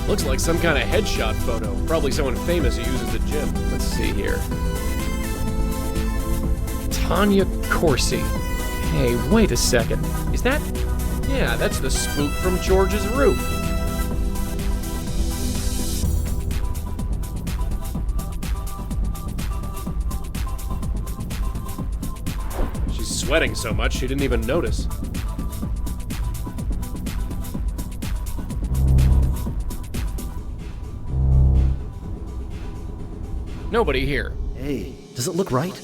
Looks like some kind of headshot photo. Probably someone famous who uses the gym. Let's see here. Tanya Corsey. Hey, wait a second. Is that... Yeah, that's the spook from George's roof. She's sweating so much she didn't even notice. Nobody here. Hey, does it look right?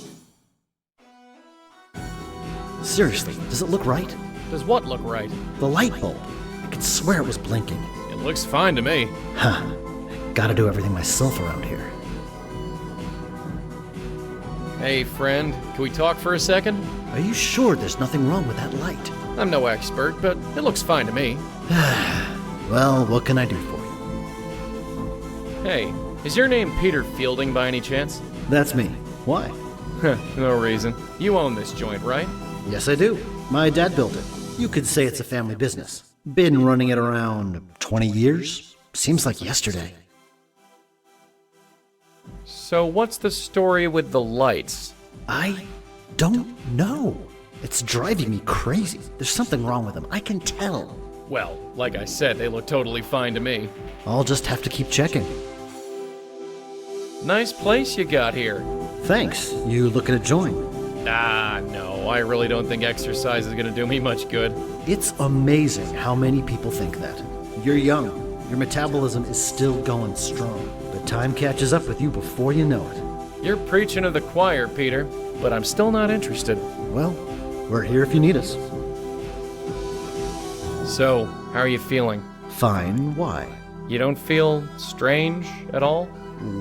Seriously, does it look right? Does what look right? The light bulb. I could swear it was blinking. It looks fine to me. Huh. Gotta do everything myself around here. Hey, friend, can we talk for a second? Are you sure there's nothing wrong with that light? I'm no expert, but it looks fine to me. Well, what can I do for you? Hey, is your name Peter Fielding by any chance? That's me. Why? No reason. You own this joint, right? Yes, I do. My dad built it. You could say it's a family business. Been running it around 20 years? Seems like yesterday. So what's the story with the lights? I don't know. It's driving me crazy. There's something wrong with them. I can tell. Well, like I said, they look totally fine to me. I'll just have to keep checking. Nice place you got here. Thanks. You looking to join? No, I really don't think exercise is gonna do me much good. It's amazing how many people think that. You're young. Your metabolism is still going strong. But time catches up with you before you know it. You're preaching to the choir, Peter, but I'm still not interested. Well, we're here if you need us. So, how are you feeling? Fine. Why? You don't feel strange at all?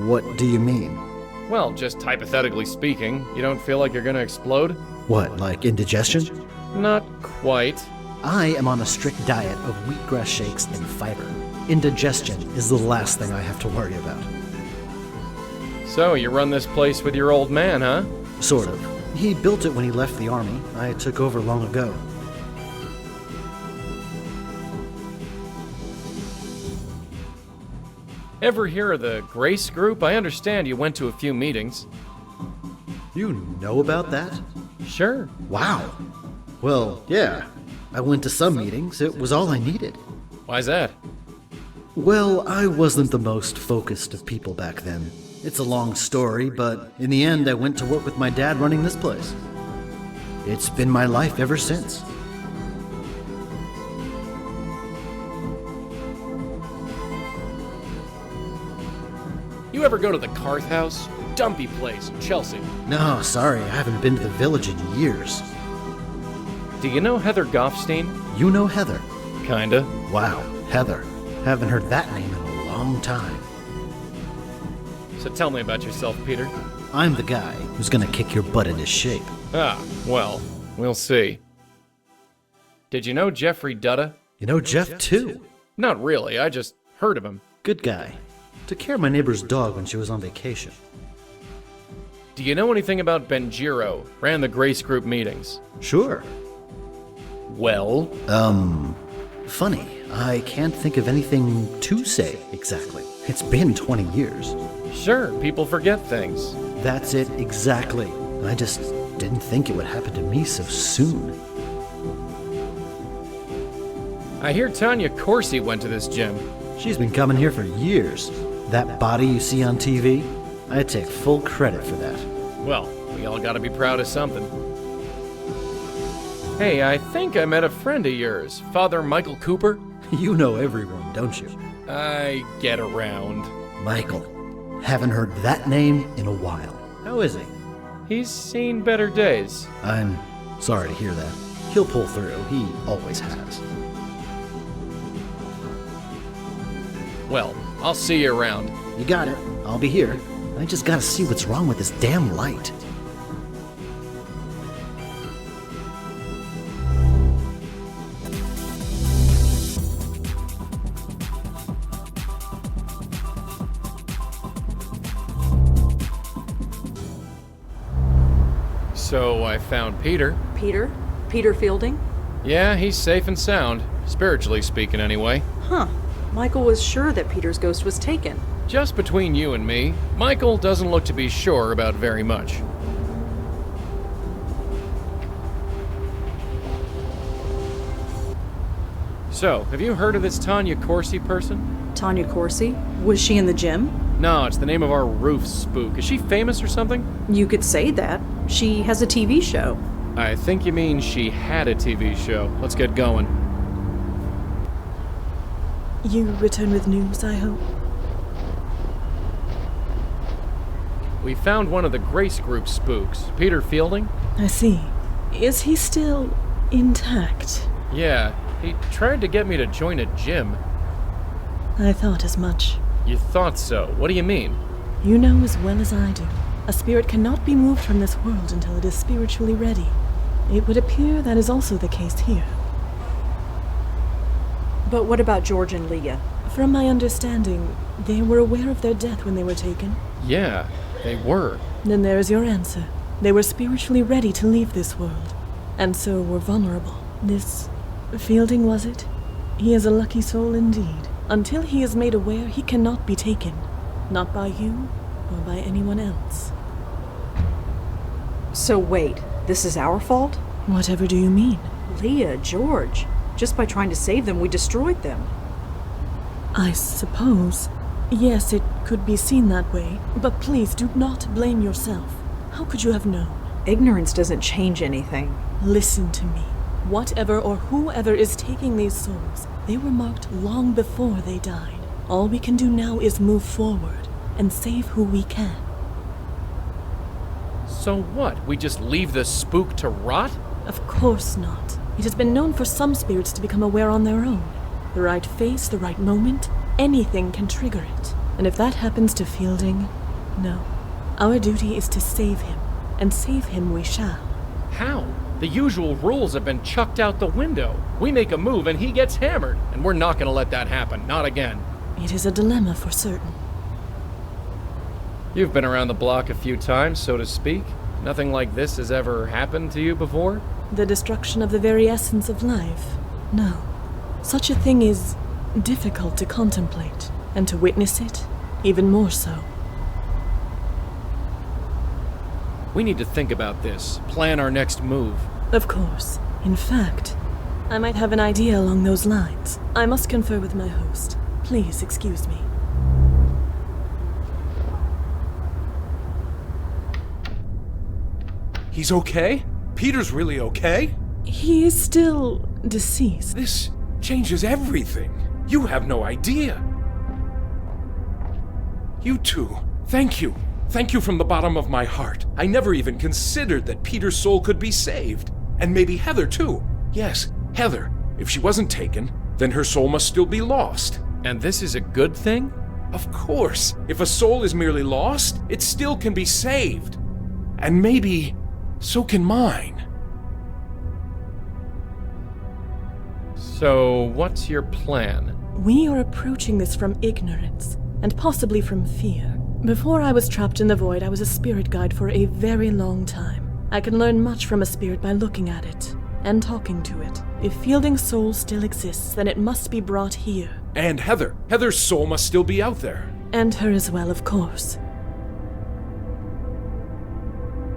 What do you mean? Well, just hypothetically speaking, you don't feel like you're gonna explode? What, like indigestion? Not quite. I am on a strict diet of wheatgrass shakes and fiber. Indigestion is the last thing I have to worry about. So, you run this place with your old man, huh? Sort of. He built it when he left the army. I took over long ago. Ever hear of the Grace Group? I understand you went to a few meetings. You know about that? Sure. Wow. Well, yeah. I went to some meetings. It was all I needed. Why's that? Well, I wasn't the most focused of people back then. It's a long story, but in the end, I went to work with my dad running this place. It's been my life ever since. You ever go to the Carth House? Dumpy place in Chelsea. No, sorry, I haven't been to the village in years. Do you know Heather Goffstein? You know Heather? Kinda. Wow, Heather. Haven't heard that name in a long time. So tell me about yourself, Peter. I'm the guy who's gonna kick your butt into shape. Ah, well, we'll see. Did you know Jeffrey Dutta? You know Jeff, too? Not really, I just heard of him. Good guy. Took care of my neighbor's dog when she was on vacation. Do you know anything about Benjiro? Ran the Grace Group meetings. Sure. Well? Funny. I can't think of anything to say exactly. It's been 20 years. Sure, people forget things. That's it exactly. I just didn't think it would happen to me so soon. I hear Tanya Corsey went to this gym. She's been coming here for years. That body you see on TV, I take full credit for that. Well, we all gotta be proud of something. Hey, I think I met a friend of yours, Father Michael Cooper. You know everyone, don't you? I get around. Michael. Haven't heard that name in a while. How is he? He's seen better days. I'm sorry to hear that. He'll pull through. He always has. Well, I'll see you around. You got it. I'll be here. I just gotta see what's wrong with this damn light. So I found Peter. Peter? Peter Fielding? Yeah, he's safe and sound, spiritually speaking anyway. Huh. Michael was sure that Peter's ghost was taken. Just between you and me, Michael doesn't look to be sure about very much. So, have you heard of this Tanya Corsey person? Tanya Corsey? Was she in the gym? No, it's the name of our roof spook. Is she famous or something? You could say that. She has a TV show. I think you mean she had a TV show. Let's get going. You return with news, I hope? We found one of the Grace Group spooks, Peter Fielding. I see. Is he still intact? Yeah, he tried to get me to join a gym. I thought as much. You thought so. What do you mean? You know as well as I do. A spirit cannot be moved from this world until it is spiritually ready. It would appear that is also the case here. But what about George and Leah? From my understanding, they were aware of their death when they were taken. Yeah, they were. Then there is your answer. They were spiritually ready to leave this world, and so were vulnerable. This Fielding, was it? He is a lucky soul indeed. Until he is made aware, he cannot be taken. Not by you, or by anyone else. So wait, this is our fault? Whatever do you mean? Leah, George. Just by trying to save them, we destroyed them. I suppose. Yes, it could be seen that way. But please do not blame yourself. How could you have known? Ignorance doesn't change anything. Listen to me. Whatever or whoever is taking these souls, they were marked long before they died. All we can do now is move forward and save who we can. So what? We just leave the spook to rot? Of course not. It has been known for some spirits to become aware on their own. The right face, the right moment, anything can trigger it. And if that happens to Fielding, no. Our duty is to save him, and save him we shall. How? The usual rules have been chucked out the window. We make a move and he gets hammered, and we're not gonna let that happen, not again. It is a dilemma for certain. You've been around the block a few times, so to speak. Nothing like this has ever happened to you before? The destruction of the very essence of life? No. Such a thing is difficult to contemplate, and to witness it, even more so. We need to think about this, plan our next move. Of course. In fact, I might have an idea along those lines. I must confer with my host. Please excuse me. He's okay? Peter's really okay? He is still deceased. This changes everything. You have no idea. You two, thank you. Thank you from the bottom of my heart. I never even considered that Peter's soul could be saved. And maybe Heather, too. Yes, Heather. If she wasn't taken, then her soul must still be lost. And this is a good thing? Of course. If a soul is merely lost, it still can be saved. And maybe so can mine. So, what's your plan? We are approaching this from ignorance, and possibly from fear. Before I was trapped in the void, I was a spirit guide for a very long time. I can learn much from a spirit by looking at it, and talking to it. If Fielding's soul still exists, then it must be brought here. And Heather. Heather's soul must still be out there. And her as well, of course.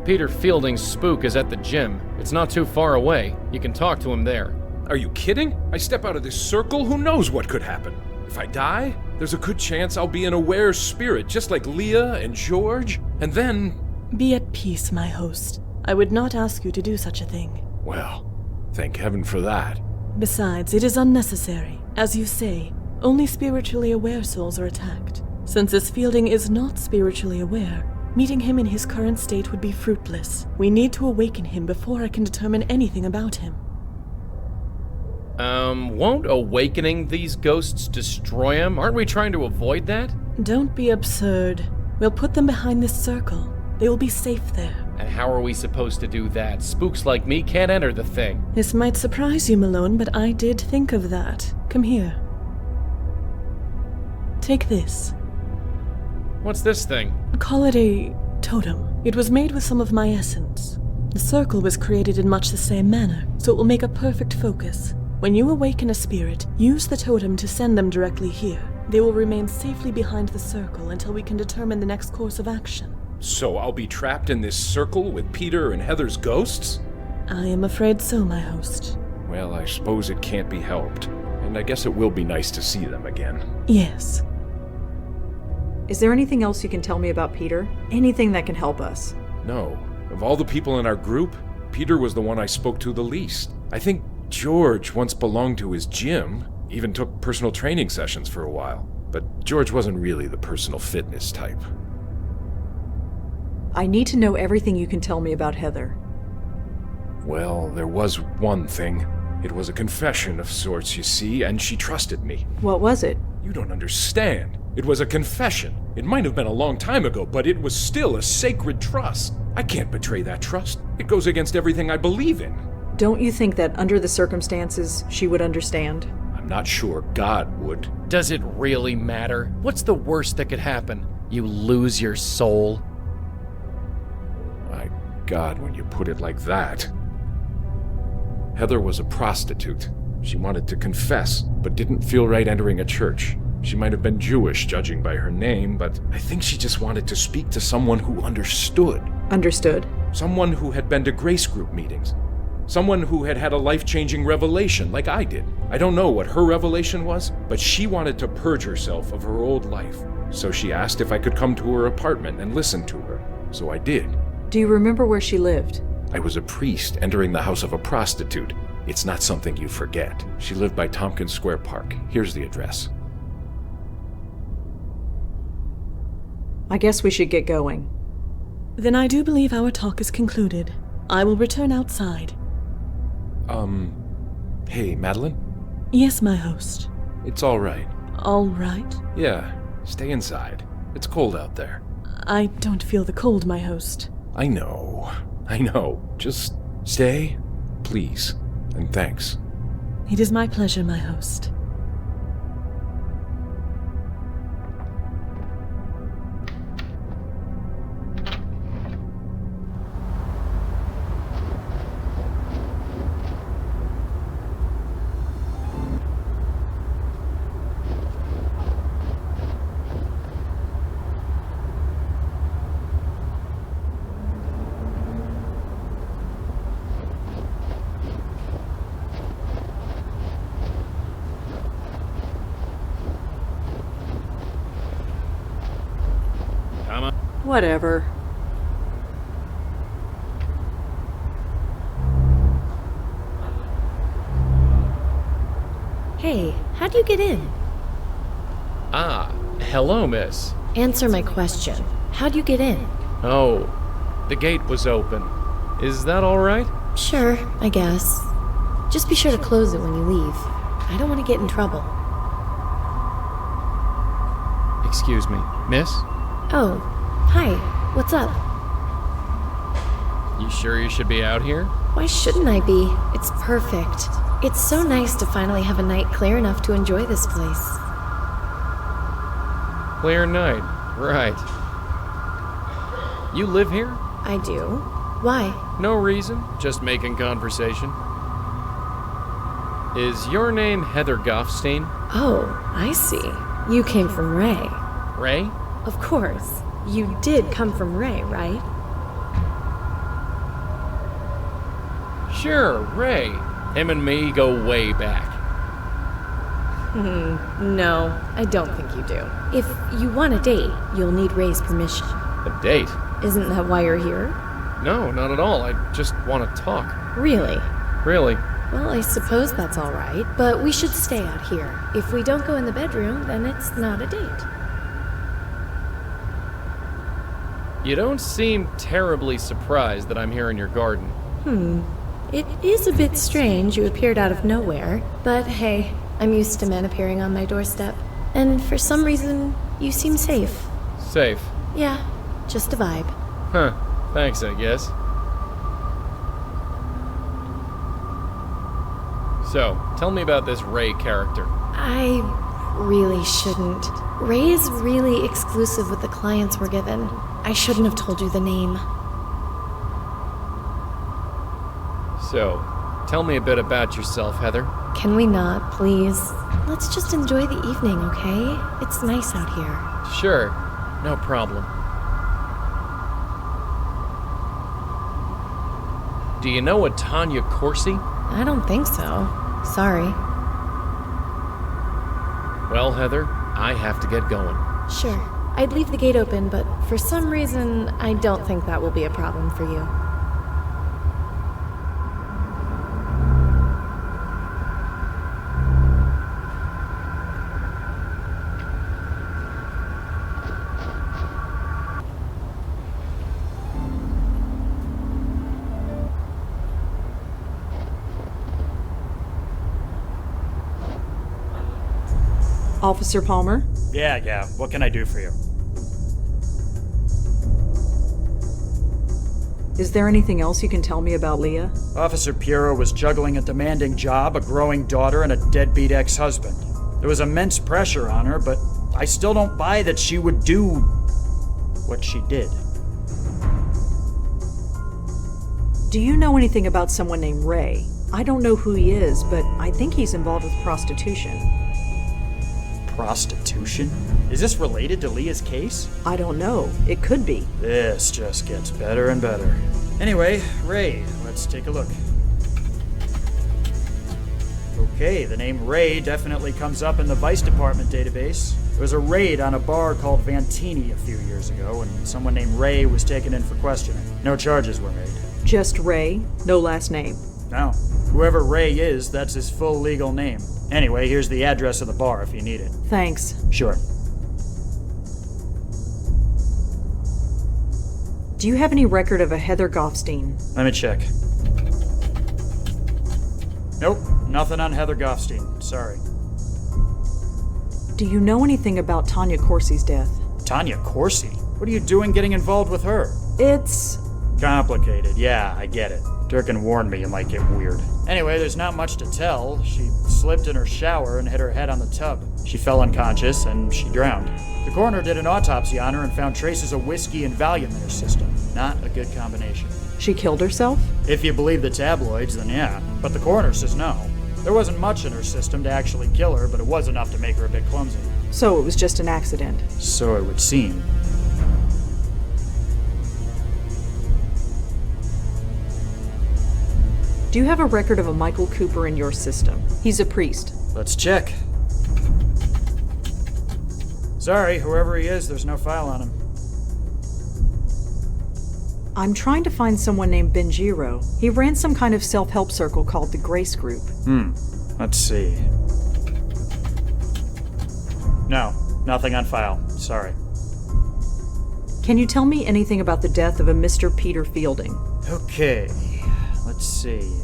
Peter Fielding's spook is at the gym. It's not too far away. You can talk to him there. Are you kidding? I step out of this circle, who knows what could happen? If I die, there's a good chance I'll be an aware spirit, just like Leah and George, and then... Be at peace, my host. I would not ask you to do such a thing. Well, thank heaven for that. Besides, it is unnecessary. As you say, only spiritually aware souls are attacked. Since this Fielding is not spiritually aware, meeting him in his current state would be fruitless. We need to awaken him before I can determine anything about him. Won't awakening these ghosts destroy him? Aren't we trying to avoid that? Don't be absurd. We'll put them behind this circle. They will be safe there. And how are we supposed to do that? Spooks like me can't enter the thing. This might surprise you, Malone, but I did think of that. Come here. Take this. What's this thing? Call it a totem. It was made with some of my essence. The circle was created in much the same manner, so it will make a perfect focus. When you awaken a spirit, use the totem to send them directly here. They will remain safely behind the circle until we can determine the next course of action. So I'll be trapped in this circle with Peter and Heather's ghosts? I am afraid so, my host. Well, I suppose it can't be helped. And I guess it will be nice to see them again. Yes. Is there anything else you can tell me about Peter? Anything that can help us? No. Of all the people in our group, Peter was the one I spoke to the least. I think George once belonged to his gym, even took personal training sessions for a while. But George wasn't really the personal fitness type. I need to know everything you can tell me about Heather. Well, there was one thing. It was a confession of sorts, you see, and she trusted me. What was it? You don't understand. It was a confession. It might have been a long time ago, but it was still a sacred trust. I can't betray that trust. It goes against everything I believe in. Don't you think that under the circumstances, she would understand? I'm not sure God would. Does it really matter? What's the worst that could happen? You lose your soul? My God, when you put it like that. Heather was a prostitute. She wanted to confess, but didn't feel right entering a church. She might have been Jewish, judging by her name, but I think she just wanted to speak to someone who understood. Understood. Someone who had been to grace group meetings. Someone who had had a life-changing revelation, like I did. I don't know what her revelation was, but she wanted to purge herself of her old life. So she asked if I could come to her apartment and listen to her. So I did. Do you remember where she lived? I was a priest entering the house of a prostitute. It's not something you forget. She lived by Tompkins Square Park. Here's the address. I guess we should get going. Then I do believe our talk is concluded. I will return outside. Hey, Madeline? Yes, my host. It's all right. All right. Yeah, stay inside. It's cold out there. I don't feel the cold, my host. I know. Just stay, please, and thanks. It is my pleasure, my host. Whatever. Hey, how'd you get in? Ah, hello, miss. Answer my question. How'd you get in? Oh, the gate was open. Is that all right? Sure, I guess. Just be sure to close it when you leave. I don't want to get in trouble. Excuse me, miss? Oh, hi. What's up? You sure you should be out here? Why shouldn't I be? It's perfect. It's so nice to finally have a night clear enough to enjoy this place. Clear night, right. You live here? I do. Why? No reason, just making conversation. Is your name Heather Goffstein? Oh, I see. You came from Ray. Ray? Of course. You did come from Ray, right? Sure, Ray. Him and me go way back. No, I don't think you do. If you want a date, you'll need Ray's permission. A date? Isn't that why you're here? No, not at all. I just want to talk. Really? Really? Well, I suppose that's all right, but we should stay out here. If we don't go in the bedroom, then it's not a date. You don't seem terribly surprised that I'm here in your garden. It is a bit strange you appeared out of nowhere, but hey, I'm used to men appearing on my doorstep. And for some reason, you seem safe. Safe. Yeah, just a vibe. Huh. Thanks, I guess. So, tell me about this Ray character. I really shouldn't. Ray's really exclusive with the clients we're given. I shouldn't have told you the name. So, tell me a bit about yourself, Heather. Can we not, please? Let's just enjoy the evening, okay? It's nice out here. Sure, no problem. Do you know a Tanya Corsey? I don't think so. Sorry. Well, Heather, I have to get going. Sure. I'd leave the gate open, but for some reason, I don't think that will be a problem for you. Officer Palmer? Yeah. What can I do for you? Is there anything else you can tell me about Leah? Officer Piero was juggling a demanding job, a growing daughter, and a deadbeat ex-husband. There was immense pressure on her, but I still don't buy that she would do what she did. Do you know anything about someone named Ray? I don't know who he is, but I think he's involved with prostitution. Prostitution? Is this related to Leah's case? I don't know. It could be. This just gets better and better. Anyway, Ray, let's take a look. Okay, the name Ray definitely comes up in the Vice Department database. There was a raid on a bar called Vantini a few years ago, and someone named Ray was taken in for questioning. No charges were made. Just Ray? No last name? No. Whoever Ray is, that's his full legal name. Anyway, here's the address of the bar if you need it. Thanks. Sure. Do you have any record of a Heather Goffstein? Let me check. Nope, nothing on Heather Goffstein. Sorry. Do you know anything about Tanya Corsey's death? Tanya Corsey? What are you doing getting involved with her? It's complicated. Yeah, I get it. Durkin warned me it might get weird. Anyway, there's not much to tell. She slipped in her shower and hit her head on the tub. She fell unconscious and she drowned. The coroner did an autopsy on her and found traces of whiskey and Valium in her system. Not a good combination. She killed herself? If you believe the tabloids, then yeah. But the coroner says no. There wasn't much in her system to actually kill her, but it was enough to make her a bit clumsy. So it was just an accident? So it would seem. Do you have a record of a Michael Cooper in your system? He's a priest. Let's check. Sorry, whoever he is, there's no file on him. I'm trying to find someone named Benjiro. He ran some kind of self-help circle called the Grace Group. Let's see. No, nothing on file. Sorry. Can you tell me anything about the death of a Mr. Peter Fielding? Okay, let's see.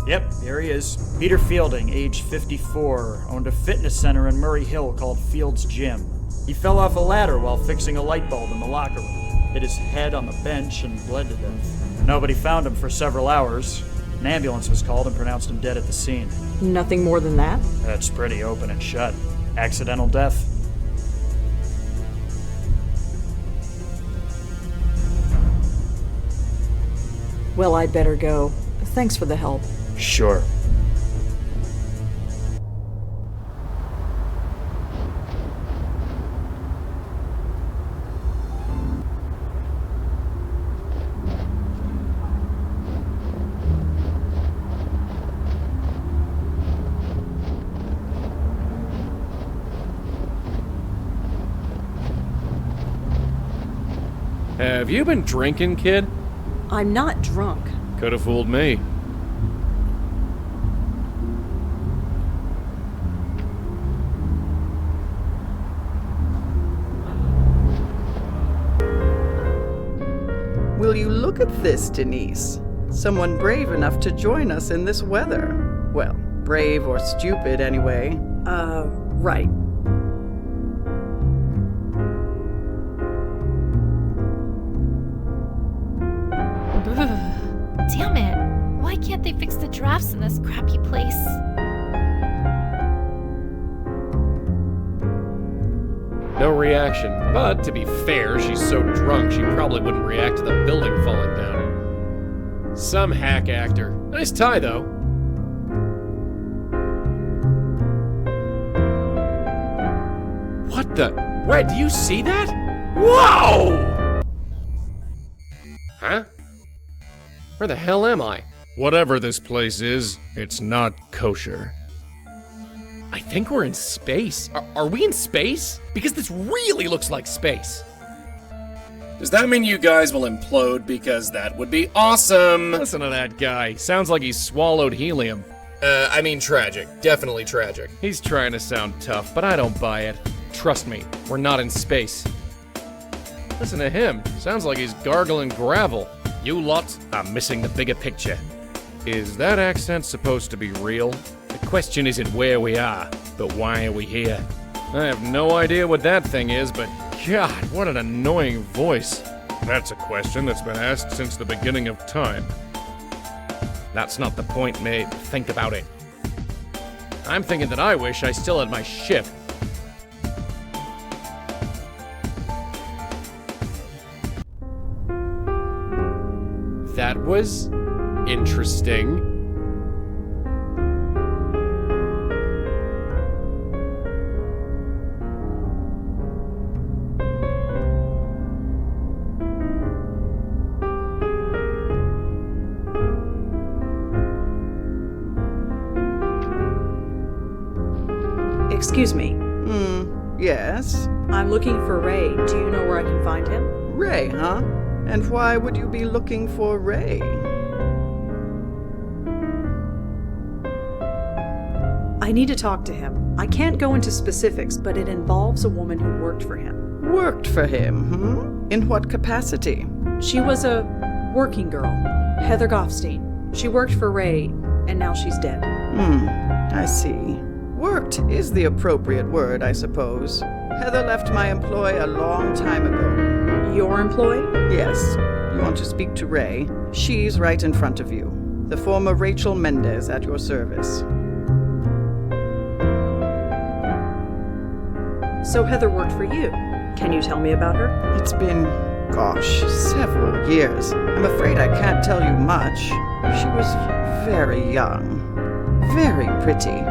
Yep, here he is. Peter Fielding, age 54, owned a fitness center in Murray Hill called Field's Gym. He fell off a ladder while fixing a light bulb in the locker room, hit his head on the bench, and bled to death. Nobody found him for several hours. An ambulance was called and pronounced him dead at the scene. Nothing more than that? That's pretty open and shut. Accidental death. Well, I'd better go. Thanks for the help. Sure. Have you been drinking, kid? I'm not drunk. Could have fooled me. Will you look at this, Denise? Someone brave enough to join us in this weather. Well, brave or stupid anyway. Right. drafts in this crappy place. No reaction. But to be fair, she's so drunk she probably wouldn't react to the building falling down. Some hack actor. Nice tie, though. What the? Red, do you see that? Whoa! Huh? Where the hell am I? Whatever this place is, it's not kosher. I think we're in space. Are we in space? Because this really looks like space. Does that mean you guys will implode? Because that would be awesome! Listen to that guy. Sounds like he's swallowed helium. I mean tragic. Definitely tragic. He's trying to sound tough, but I don't buy it. Trust me, we're not in space. Listen to him. Sounds like he's gargling gravel. You lot are missing the bigger picture. Is that accent supposed to be real? The question isn't where we are, but why are we here? I have no idea what that thing is, but God, what an annoying voice. That's a question that's been asked since the beginning of time. That's not the point, mate. Think about it. I'm thinking that I wish I still had my ship. That was interesting. Excuse me. Yes? I'm looking for Ray. Do you know where I can find him? Ray, huh? And why would you be looking for Ray? I need to talk to him. I can't go into specifics, but it involves a woman who worked for him. Worked for him, In what capacity? She was a working girl, Heather Goffstein. She worked for Ray, and now she's dead. I see. Worked is the appropriate word, I suppose. Heather left my employ a long time ago. Your employ? Yes. You want to speak to Ray? She's right in front of you. The former Rachel Mendez at your service. So Heather worked for you. Can you tell me about her? It's been, several years. I'm afraid I can't tell you much. She was very young. Very pretty.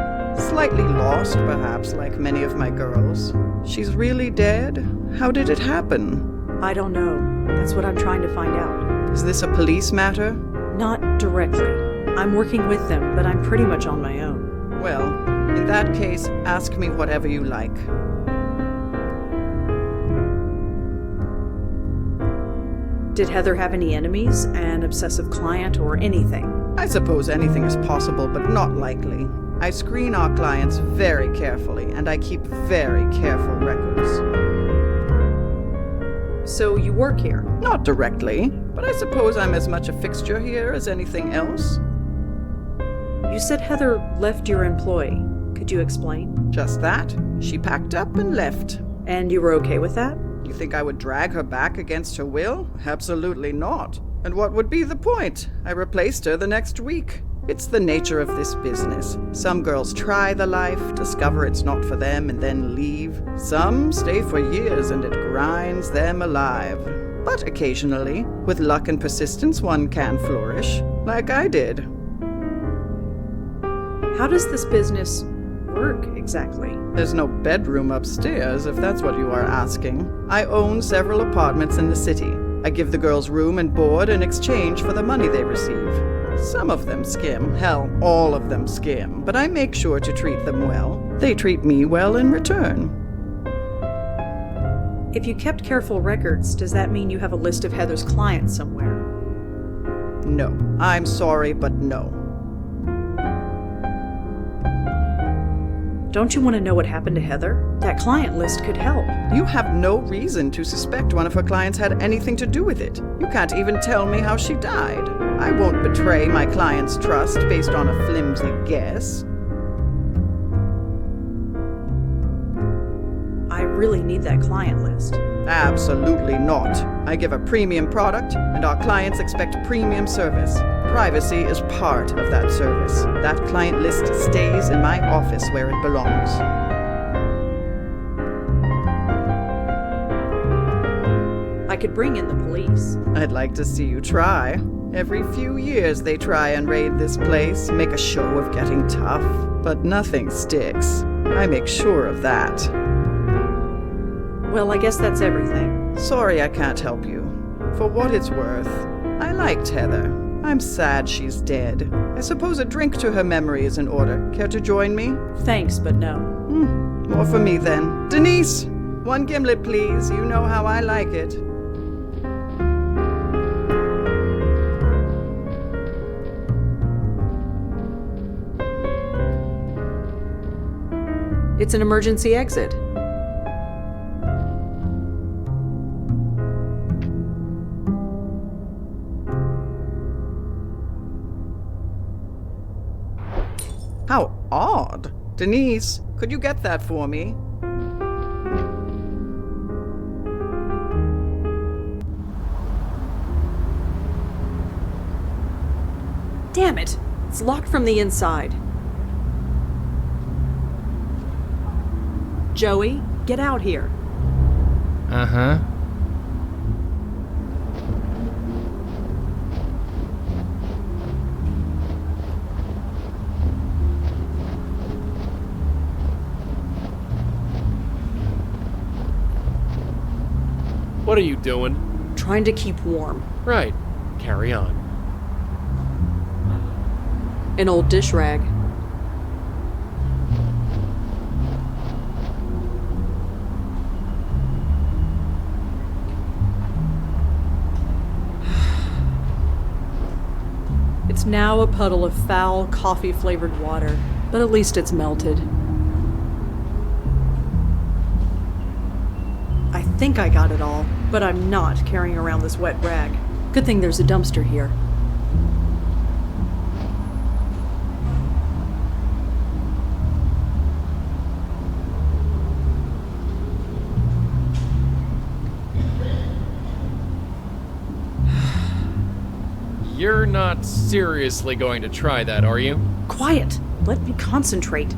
Slightly lost, perhaps, like many of my girls. She's really dead? How did it happen? I don't know. That's what I'm trying to find out. Is this a police matter? Not directly. I'm working with them, but I'm pretty much on my own. Well, in that case, ask me whatever you like. Did Heather have any enemies, an obsessive client, or anything? I suppose anything is possible, but not likely. I screen our clients very carefully, and I keep very careful records. So you work here? Not directly, but I suppose I'm as much a fixture here as anything else. You said Heather left your employ. Could you explain? Just that. She packed up and left. And you were okay with that? You think I would drag her back against her will? Absolutely not. And what would be the point? I replaced her the next week. It's the nature of this business. Some girls try the life, discover it's not for them, and then leave. Some stay for years and it grinds them alive. But occasionally, with luck and persistence, one can flourish, like I did. How does this business work exactly? There's no bedroom upstairs, if that's what you are asking. I own several apartments in the city. I give the girls room and board in exchange for the money they receive. Some of them skim, hell, all of them skim, but I make sure to treat them well. They treat me well in return. If you kept careful records, does that mean you have a list of Heather's clients somewhere? No. I'm sorry, but no. Don't you want to know what happened to Heather? That client list could help. You have no reason to suspect one of her clients had anything to do with it. You can't even tell me how she died. I won't betray my client's trust based on a flimsy guess. I really need that client list. Absolutely not. I give a premium product, and our clients expect premium service. Privacy is part of that service. That client list stays in my office where it belongs. I could bring in the police. I'd like to see you try. Every few years they try and raid this place, make a show of getting tough, but nothing sticks. I make sure of that. Well, I guess that's everything. Sorry I can't help you. For what it's worth, I liked Heather. I'm sad she's dead. I suppose a drink to her memory is in order. Care to join me? Thanks, but no. More for me then. Denise, 1 gimlet, please. You know how I like it. It's an emergency exit. How odd. Denise, could you get that for me? Damn it! It's locked from the inside. Joey, get out here. Uh-huh. What are you doing? Trying to keep warm. Right. Carry on. An old dish rag. It's now a puddle of foul, coffee-flavored water, but at least it's melted. I think I got it all, but I'm not carrying around this wet rag. Good thing there's a dumpster here. You're not seriously going to try that, are you? Quiet! Let me concentrate.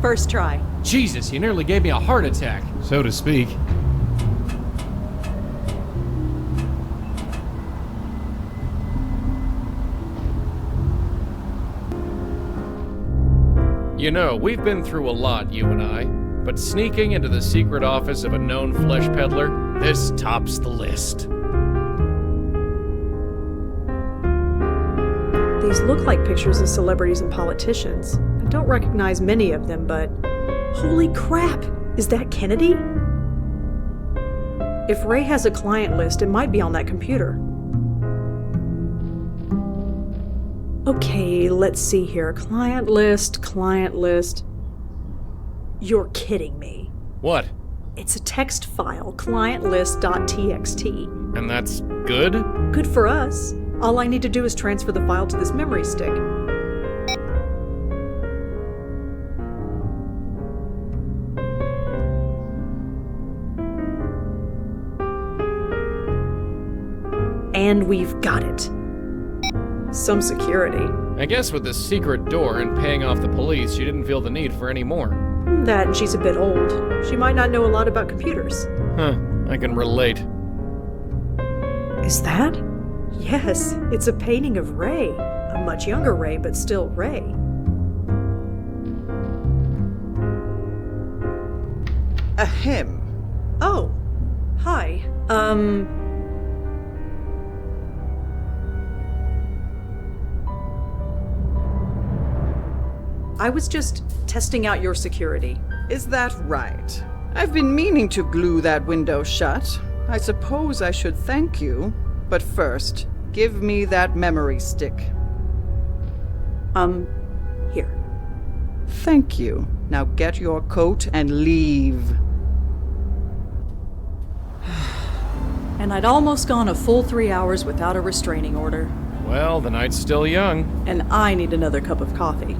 First try. Jesus, you nearly gave me a heart attack. So to speak. You know, we've been through a lot, you and I, but sneaking into the secret office of a known flesh peddler, this tops the list. These look like pictures of celebrities and politicians. I don't recognize many of them, but... Holy crap! Is that Kennedy? If Ray has a client list, it might be on that computer. Okay, let's see here. Client list, client list. You're kidding me. What? It's a text file, clientlist.txt. And that's good? Good for us. All I need to do is transfer the file to this memory stick. And we've got it. Some security. I guess with the secret door and paying off the police, she didn't feel the need for any more. That and she's a bit old. She might not know a lot about computers. Huh, I can relate. Is that? Yes, it's a painting of Ray. A much younger Ray, but still Ray. Ahem. Oh, hi. I was just testing out your security. Is that right? I've been meaning to glue that window shut. I suppose I should thank you. But first, give me that memory stick. Here. Thank you. Now get your coat and leave. And I'd almost gone a full 3 hours without a restraining order. Well, the night's still young. And I need another cup of coffee.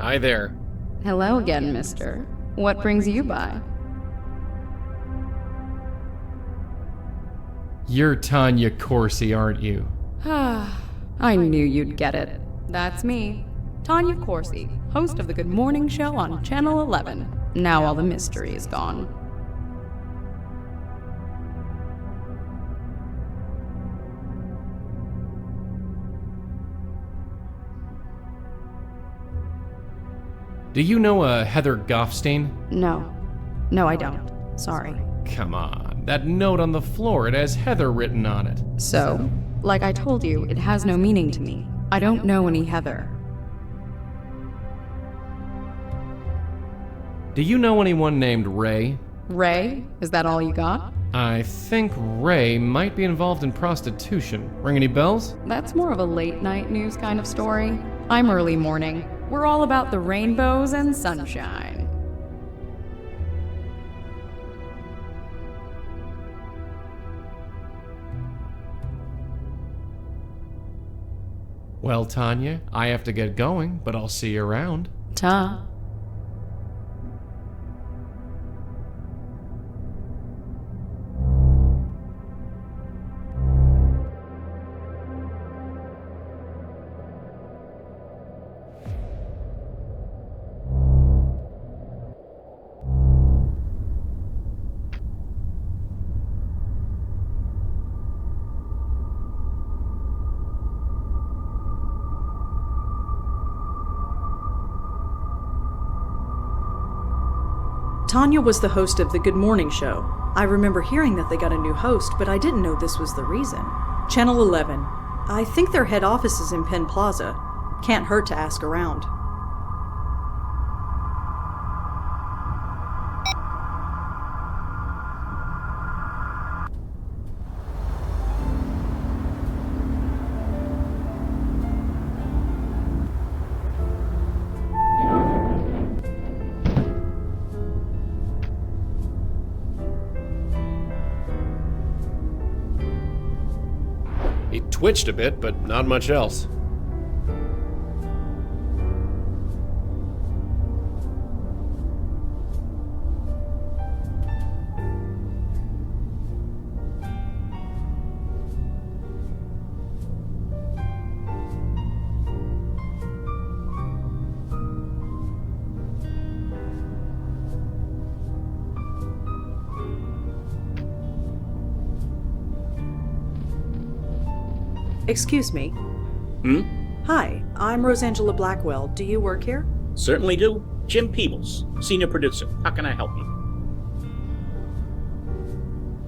Hi there. Hello again, mister. What brings you by? You're Tanya Corsey, aren't you? I knew you'd get it. That's me, Tanya Corsey, host of the Good Morning Show on Channel 11. Now all the mystery is gone. Do you know a Heather Goffstein? No. No, I don't. Sorry. Come on, that note on the floor, it has Heather written on it. So, like I told you, it has no meaning to me. I don't know any Heather. Do you know anyone named Ray? Ray? Is that all you got? I think Ray might be involved in prostitution. Ring any bells? That's more of a late night news kind of story. I'm early morning. We're all about the rainbows and sunshine. Well, Tanya, I have to get going, but I'll see you around. Ta. Tanya was the host of the Good Morning Show. I remember hearing that they got a new host, but I didn't know this was the reason. Channel 11. I think their head office is in Penn Plaza. Can't hurt to ask around. He twitched a bit, but not much else. Excuse me. Hi, I'm Rosangela Blackwell. Do you work here? Certainly do. Jim Peebles, senior producer. How can I help you?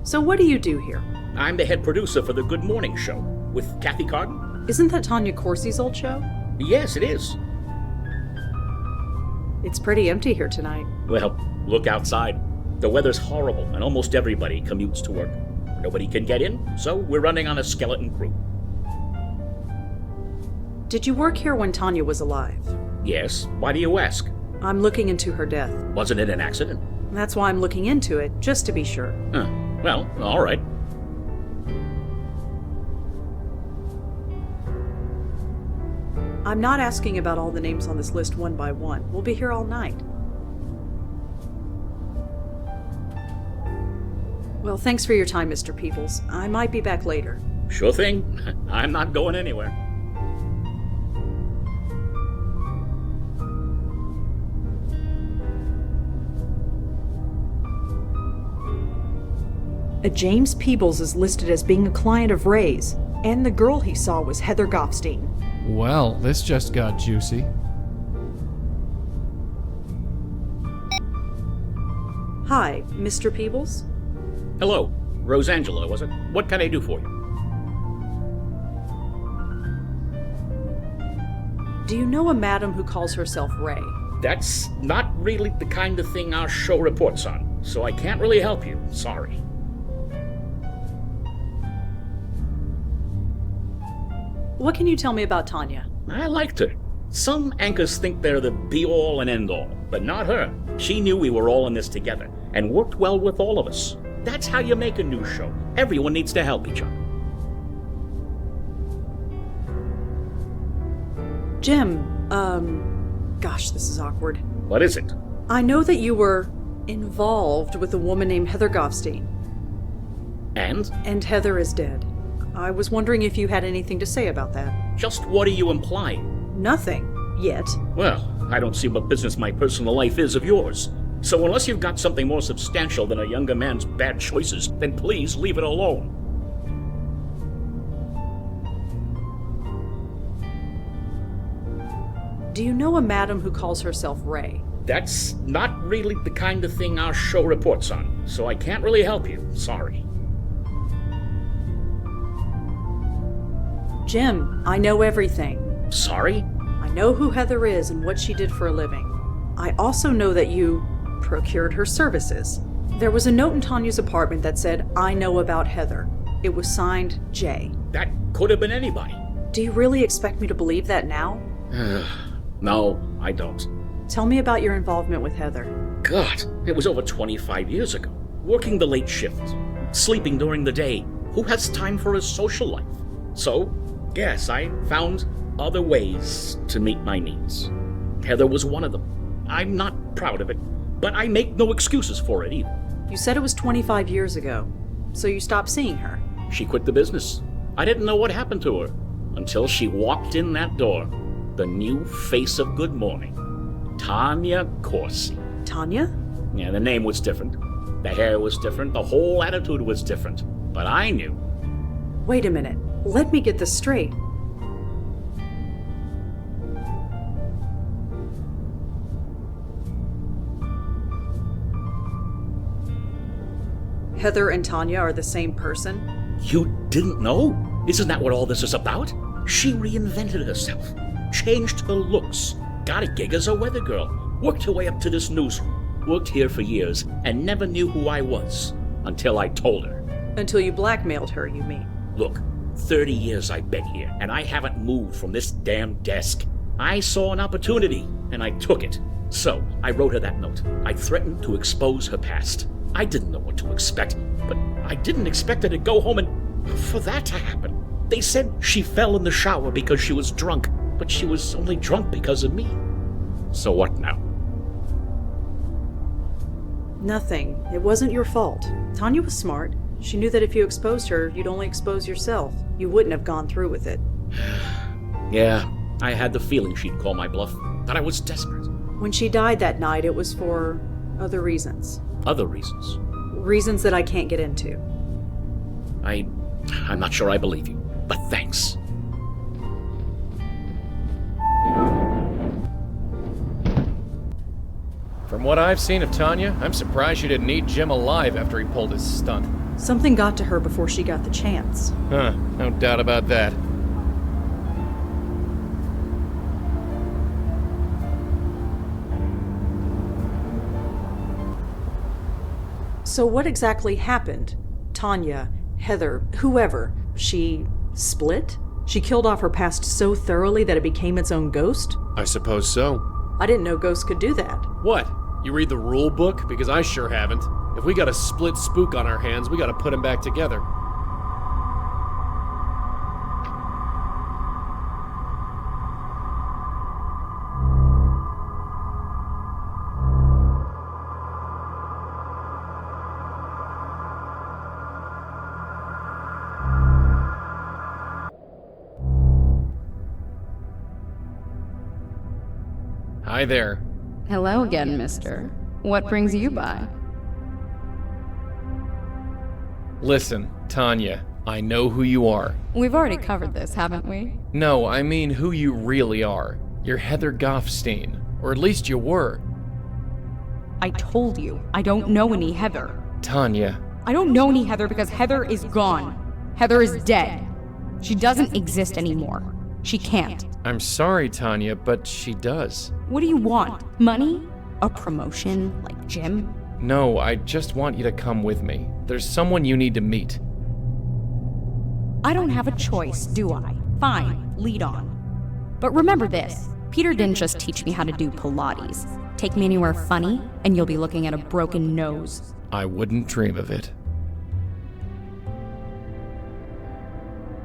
So what do you do here? I'm the head producer for the Good Morning Show with Kathy Carden. Isn't that Tanya Corsey's old show? Yes, it is. It's pretty empty here tonight. Well, look outside. The weather's horrible and almost everybody commutes to work. Nobody can get in, so we're running on a skeleton crew. Did you work here when Tanya was alive? Yes. Why do you ask? I'm looking into her death. Wasn't it an accident? That's why I'm looking into it, just to be sure. Well, all right. I'm not asking about all the names on this list one by one. We'll be here all night. Well, thanks for your time, Mr. Peebles. I might be back later. Sure thing. I'm not going anywhere. A James Peebles is listed as being a client of Ray's, and the girl he saw was Heather Goffstein. Well, this just got juicy. Hi, Mr. Peebles? Hello. Rosangela, was it? What can I do for you? Do you know a madam who calls herself Ray? That's not really the kind of thing our show reports on, so I can't really help you. Sorry. What can you tell me about Tanya? I liked her. Some anchors think they're the be-all and end-all, but not her. She knew we were all in this together, and worked well with all of us. That's how you make a news show. Everyone needs to help each other. Jim, Gosh, this is awkward. What is it? I know that you were involved with a woman named Heather Goffstein. And? And Heather is dead. I was wondering if you had anything to say about that. Just what are you implying? Nothing. Yet. Well, I don't see what business my personal life is of yours. So unless you've got something more substantial than a younger man's bad choices, then please leave it alone. Do you know a madam who calls herself Ray? That's not really the kind of thing our show reports on, so I can't really help you. Sorry. Jim, I know everything. Sorry? I know who Heather is and what she did for a living. I also know that you procured her services. There was a note in Tanya's apartment that said, I know about Heather. It was signed J. That could have been anybody. Do you really expect me to believe that now? No, I don't. Tell me about your involvement with Heather. God, it was over 25 years ago. Working the late shift, sleeping during the day. Who has time for a social life? So, yes, I found other ways to meet my needs. Heather was one of them. I'm not proud of it, but I make no excuses for it either. You said it was 25 years ago, so you stopped seeing her. She quit the business. I didn't know what happened to her until she walked in that door. The new face of Good Morning. Tanya Corsey. Tanya? Yeah, the name was different. The hair was different. The whole attitude was different. But I knew. Wait a minute. Let me get this straight. Heather and Tanya are the same person? You didn't know? Isn't that what all this is about? She reinvented herself, changed her looks, got a gig as a weather girl, worked her way up to this newsroom, worked here for years, and never knew who I was until I told her. Until you blackmailed her, you mean? Look, 30 years I've been here, and I haven't moved from this damn desk. I saw an opportunity, and I took it. So, I wrote her that note. I threatened to expose her past. I didn't know what to expect, but I didn't expect her to go home and for that to happen. They said she fell in the shower because she was drunk, but she was only drunk because of me. So what now? Nothing. It wasn't your fault. Tanya was smart. She knew that if you exposed her, you'd only expose yourself. You wouldn't have gone through with it. Yeah, I had the feeling she'd call my bluff, but I was desperate. When she died that night, it was for other reasons. Other reasons? Reasons that I can't get into. I'm not sure I believe you, but thanks. From what I've seen of Tanya, I'm surprised she didn't eat Jim alive after he pulled his stunt. Something got to her before she got the chance. Huh, no doubt about that. So what exactly happened? Tanya, Heather, whoever, she split? She killed off her past so thoroughly that it became its own ghost? I suppose so. I didn't know ghosts could do that. What? You read the rule book? Because I sure haven't. If we got a split spook on our hands, we gotta put them back together. Hi there. Hello again, mister. What brings you by? Listen, Tanya, I know who you are. We've already covered this, haven't we? No, I mean who you really are. You're Heather Goffstein, or at least you were. I told you, I don't know any Heather. Tanya. I don't know any Heather because Heather is gone. Heather is dead. She doesn't exist anymore. She can't. I'm sorry, Tanya, but she does. What do you want? Money? A promotion, like Jim? No, I just want you to come with me. There's someone you need to meet. I don't have a choice, do I? Fine, lead on. But remember this, Peter didn't just teach me how to do Pilates. Take me anywhere funny, and you'll be looking at a broken nose. I wouldn't dream of it.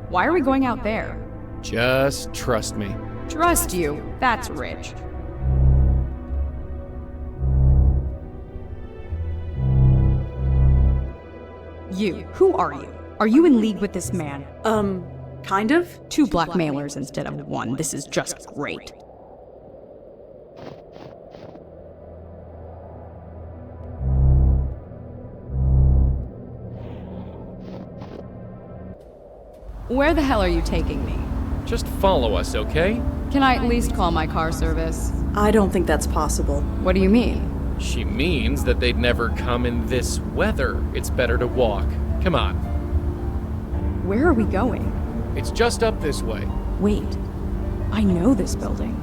Why are we going out there? Just trust me. Trust you. That's rich. You. Who are you? Are you in league with this man? Kind of? 2 blackmailers instead of 1. This is just great. Where the hell are you taking me? Just follow us, okay? Can I at least call my car service? I don't think that's possible. What do you mean? She means that they'd never come in this weather. It's better to walk. Come on. Where are we going? It's just up this way. Wait. I know this building.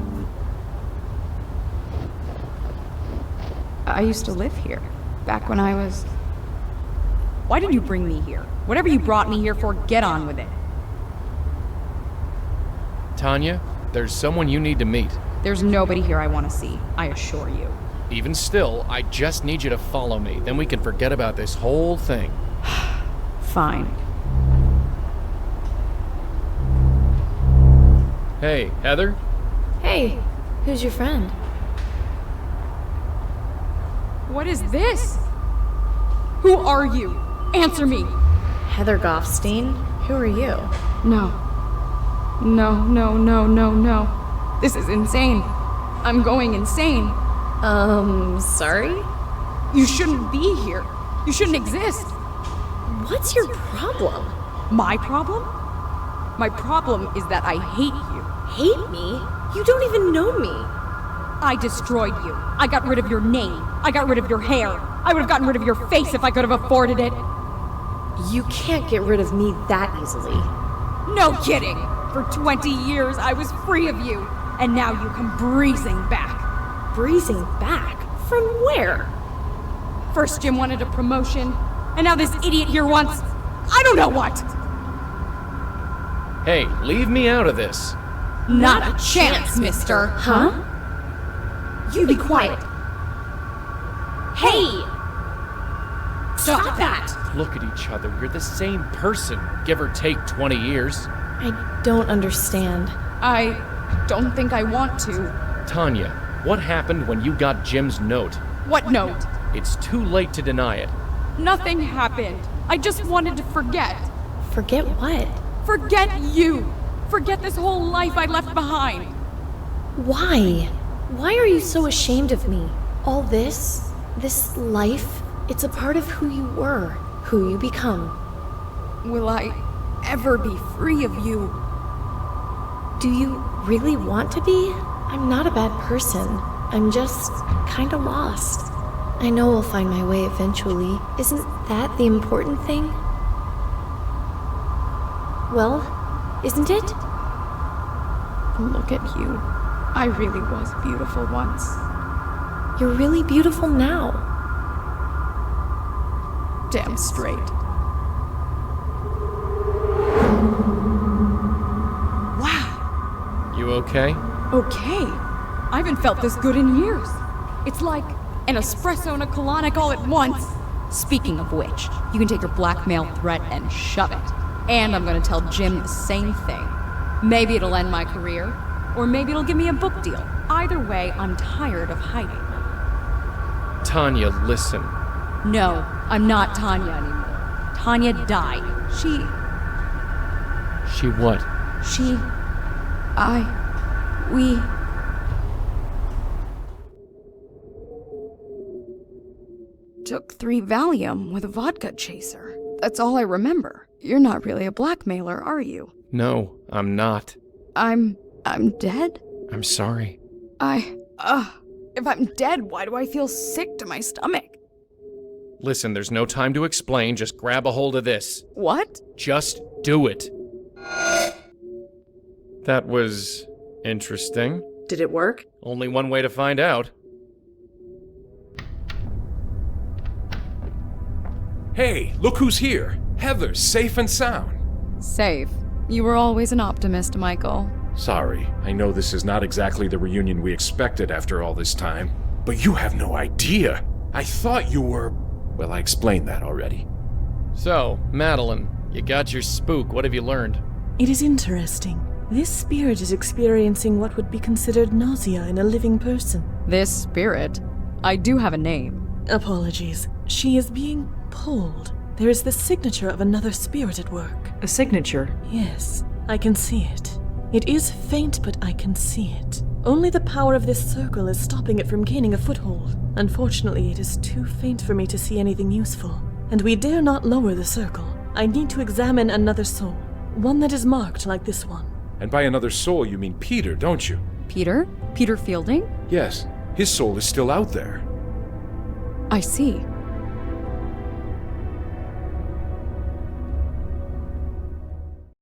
I used to live here. Back when I was... Why did you bring me here? Whatever you brought me here for, get on with it. Tanya, there's someone you need to meet. There's nobody here I want to see, I assure you. Even still, I just need you to follow me. Then we can forget about this whole thing. Fine. Hey, Heather? Hey, who's your friend? What is this? Who are you? Answer me! Heather Goffstein? Who are you? No. No. This is insane. I'm going insane. Sorry? You shouldn't be here. You shouldn't exist. What's your problem? My problem? My problem is that I hate you. Hate me? You don't even know me. I destroyed you. I got rid of your name. I got rid of your hair. I would have gotten rid of your face if I could have afforded it. You can't get rid of me that easily. No kidding! For 20 years I was free of you, and now you come breezing back. Breezing back? From where? First Jim wanted a promotion, and now this idiot here wants... I don't know what! Hey, leave me out of this. Not a chance, mister. Huh? You be quiet. Hey! Stop that! Look at each other. You're the same person, give or take 20 years. I don't understand. I don't think I want to. Tanya, what happened when you got Jim's note? What note? It's too late to deny it. Nothing happened. I just wanted to forget. Forget what? Forget you! Forget this whole life I left behind! Why? Why are you so ashamed of me? All this life, it's a part of who you were, who you become. Will I ever be free of you? Do you really want to be? I'm not a bad person. I'm just kinda lost. I know I'll find my way eventually. Isn't that the important thing? Well, isn't it? Look at you. I really was beautiful once. You're really beautiful now. Damn straight. Wow. You okay? Okay. I haven't felt this good in years. It's like an espresso and a colonic all at once. Speaking of which, you can take your blackmail threat and shove it. And I'm gonna tell Jim the same thing. Maybe it'll end my career, or maybe it'll give me a book deal. Either way, I'm tired of hiding. Tanya, listen. No, I'm not Tanya anymore. Tanya died. She what? We... took 3 Valium with a vodka chaser. That's all I remember. You're not really a blackmailer, are you? No, I'm not. I'm dead? I'm sorry. If I'm dead, why do I feel sick to my stomach? Listen, there's no time to explain, just grab a hold of this. What? Just do it. That was interesting. Did it work? Only one way to find out. Hey, look who's here. Heather's safe and sound. Safe. You were always an optimist, Michael. Sorry, I know this is not exactly the reunion we expected after all this time, but you have no idea. I thought you were... Well, I explained that already. So, Madeline, you got your spook. What have you learned? It is interesting. This spirit is experiencing what would be considered nausea in a living person. This spirit? I do have a name. Apologies. She is being pulled. there is the signature of another spirit at work. A signature? Yes, I can see it. It is faint, but I can see it. Only the power of this circle is stopping it from gaining a foothold. Unfortunately, it is too faint for me to see anything useful, and we dare not lower the circle. I need to examine another soul, one that is marked like this one. And by another soul, you mean Peter, don't you? Peter? Peter Fielding? Yes, his soul is still out there. I see.